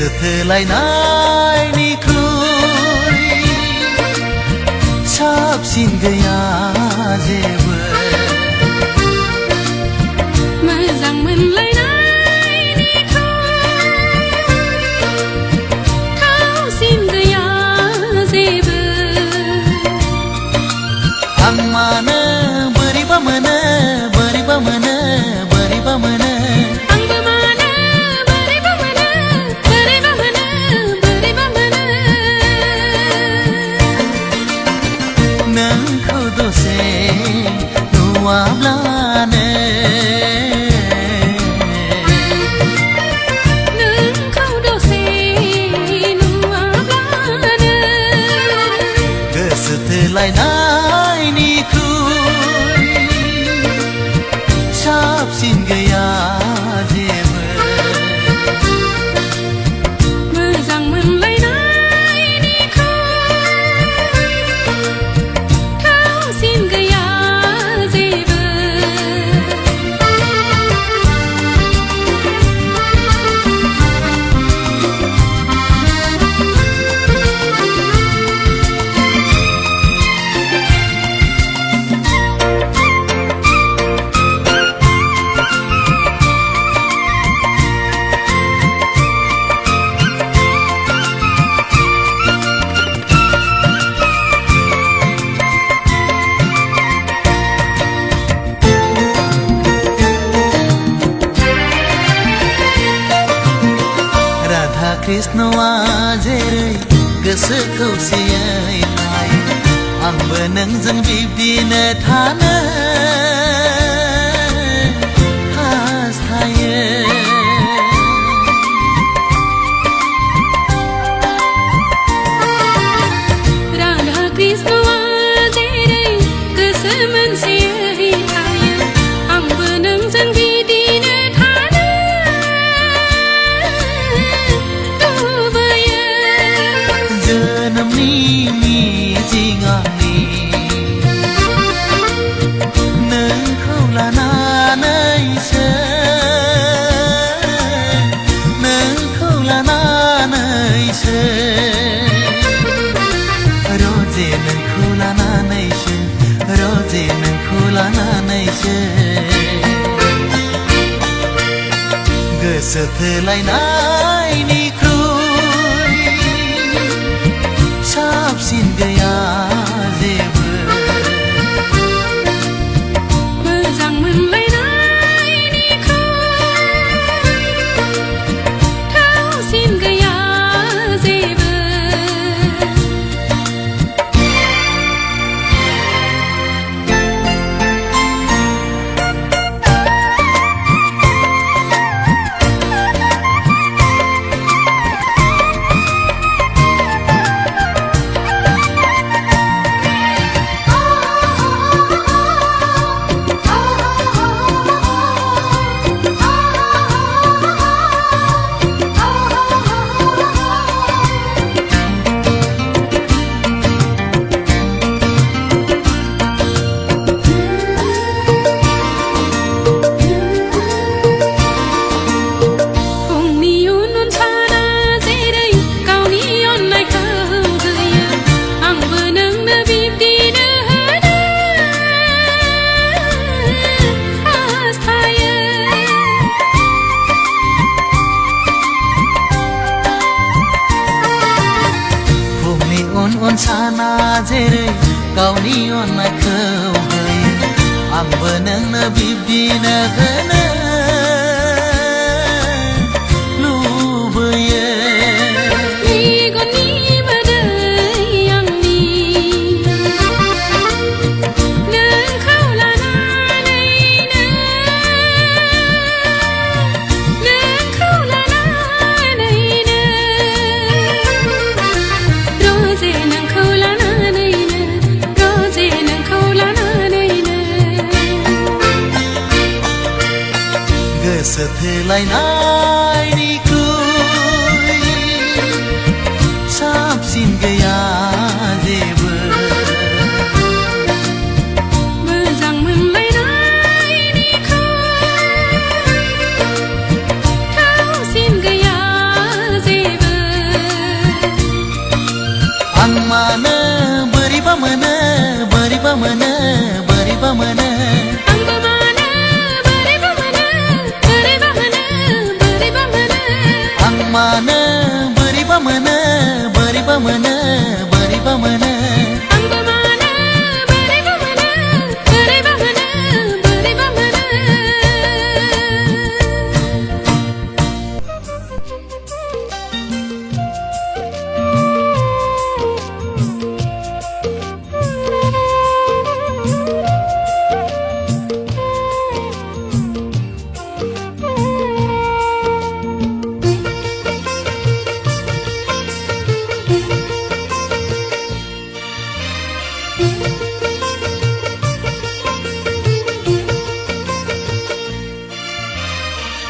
गोसो थोलायनायनिख्रुइ साबसिन गैया जेबो मोजां मोनलायनायनिख्रुइ थावसिन गैया जेबो आं मानो बोरैबा मोनो बोरैबा मोनो बोरैबा मोनो आंबो मानो बोरैबा मोनो बोरैबा मोनो बोरैबा मोनो नोंखौ दसे नुवाब्लानो नोंखौ दसे नुवाब्लानो गोसो थोलायनायनिख्रुइ साबसिन गैया जेबो मोजां मोनलायनायनिख्रुइ थावसिन गैया जेबो राधा कृष्णआ जेरै गोसो खौसेयै थायो आंबो नोंजों बिब्दिनो थानो हास्थायो राधा कृष्णआ जेरै गोसो मोनसेयै थायो आंबो नोंजों बिदिनो थानो लुबैयो जोनोमनि मिजिं आंनि नोंखौ लानानैसो नोंखौ लानानैसो रोजे नोंखौ लानानैसो रोजे नोंखौ लानानैसो गोसो थोलायनायनिख्रुइ साबसिन गैया जेबो मोजां मोनलायनायनिख्रुइ थावसिन गैया जेबो फुंनि उन उन साना जेरै गावनि अननायखौ होयो आंबो नोंनो बिब्दिनो होनो हास्थायो फुंनि उन उन साना जेरै गावनि अननायखौ होयो आंबो नोंनो बिब्दिनो होनो लुबैयो मेगननि मोदै आंनि नोंखौ लानानैनो नोंखौ लानानैनो रोजे नोंखौ लानानैनो रोजे नोंखौ लानानैनो गोसो थोलायनायनिख्रुइ साबसिन गैया जेबो मोजां मोनलायनायनिख्रुइ थावसिन गैया जेबो बोरैबा मोनो बोरैबा मोनो आंबो मानो बोरैबा मोनो बोरैबा मोनो बोरैबा मोनो आं मानो बोरैबा मोनो बोरैबा मोनो बोरैबा मोनो आंबो मानो बोरैबा मोनो बोरैबा मोनो बोरैबा मोनो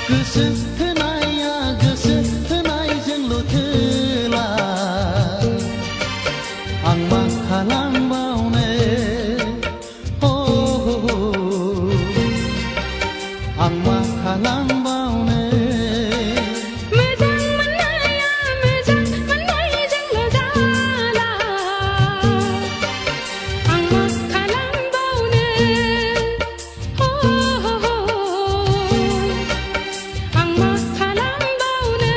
गोसो थोनाया गोसो थोनायजोंल' थोला आं मा खालामबावनो आं मा खालामबावनो मोजां मोननाया मोजां मोननायजोंल' जाला आं मा खालामबावनो आं मा खालामबावनो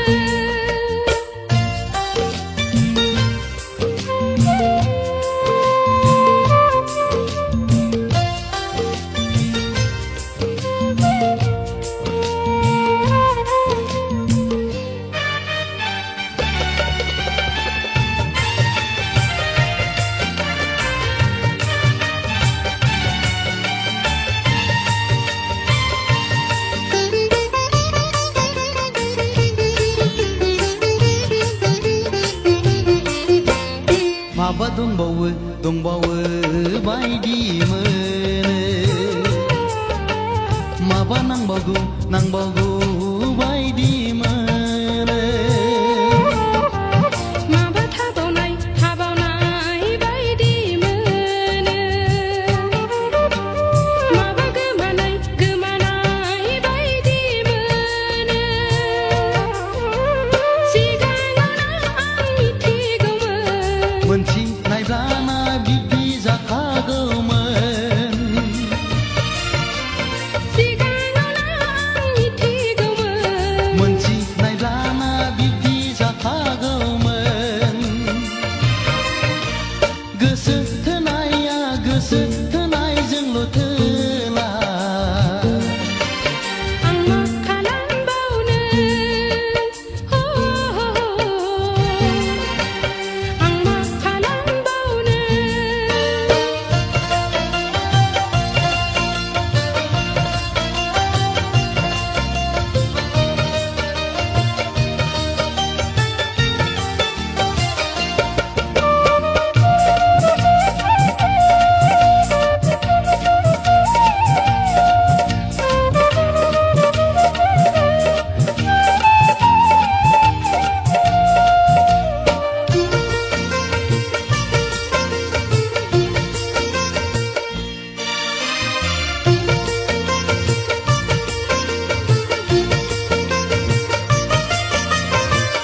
माबा दंबावो बायदि मोनो माबा नांबावगौ बायदि मोनो माबा थाबावनाय बायदि मोनो माबा गोमानाय बायदि मोनो सिगाङावनो आं मिथिगौमोन मोनथिनायब्लाना बिब्दि जाखागौमोन सिगाङावनो आं मिथिगौमोन मोनथिनायब्लाना बिब्दि जाखागौमोन गोसो थोनाया गोसो थोनायजोंल' थोला आं मा खालामबावनो आं मा खालामबावनो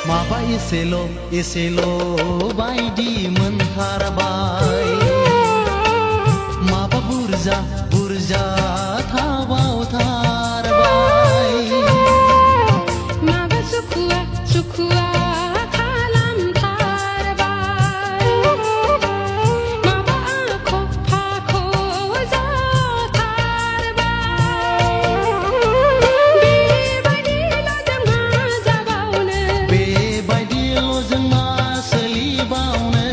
माबा एसेल' बायदि मोनथारबाय माबा बुरजा थाबावथारबाय माबा सुखुआ खालामथारबाय माबा फाख' जाथारबाय बेबायदिल' जों मा जाबावनो बेबायदिल' जों मा सोलिबावनो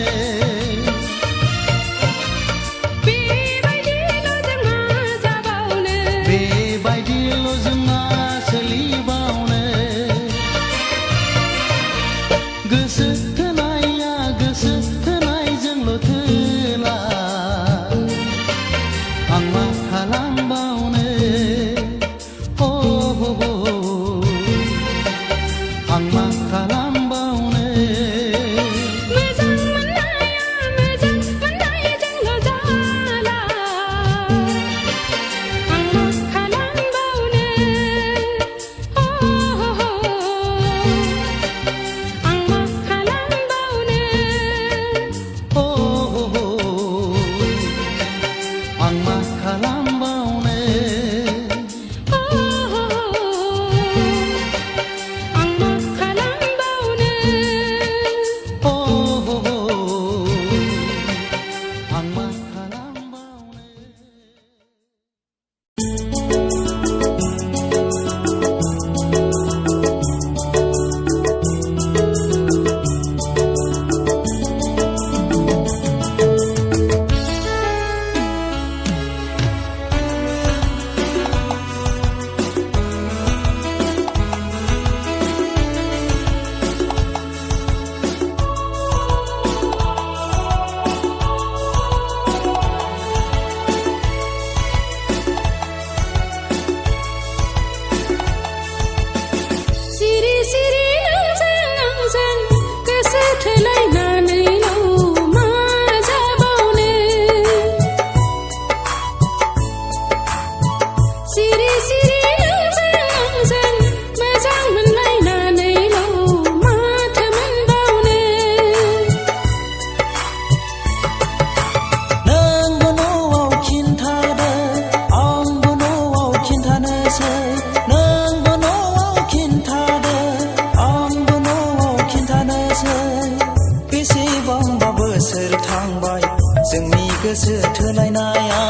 थांबाय जोंनि गोसो थोलायनाया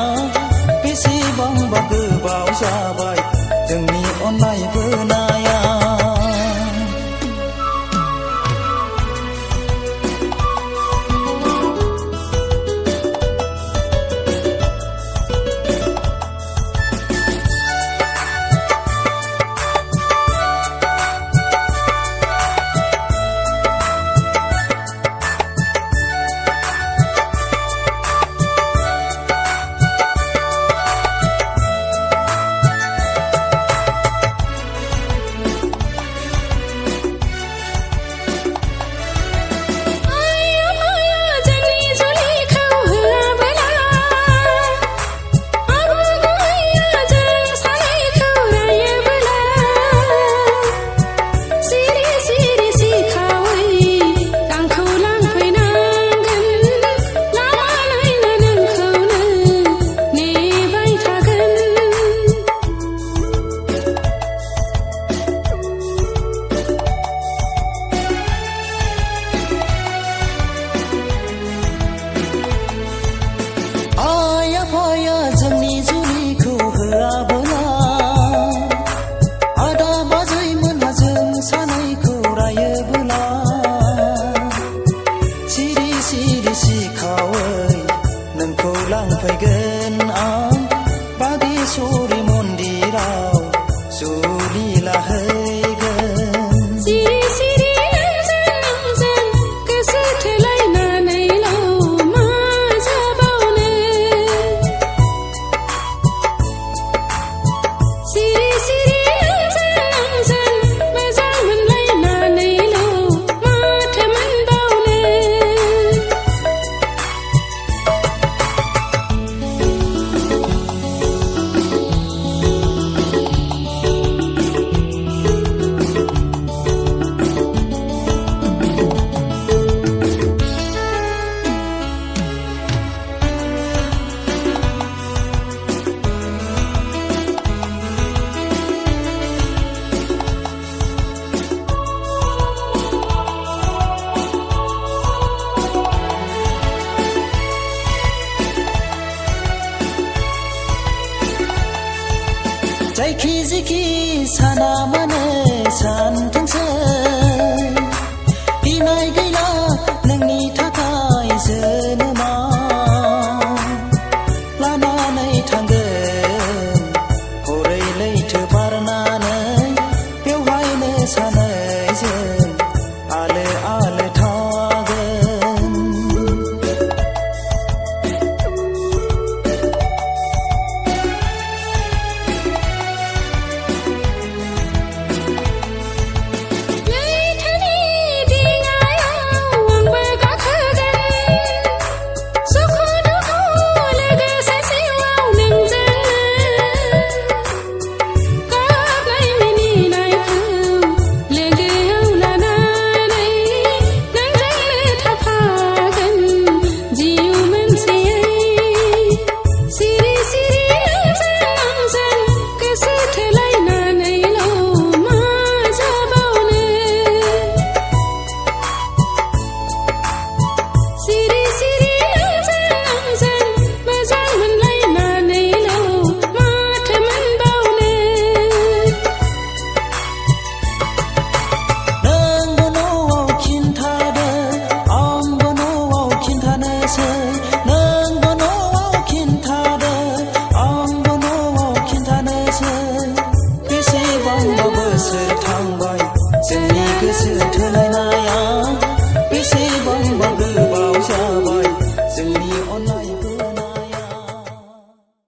बेसेबांबा गोबाव जाबाय जोंनि अननाय बोनाया जोंनि जुलिखौ होआबोला आदा बाजै मोनहा जों सानैखौ रायोबोला सिरि सिरि सिखावै नोंखौ लांफैगोन आं बागेश्वरी मन्दिराव जुलि लाहैगोन जायखि जिखि साना मानो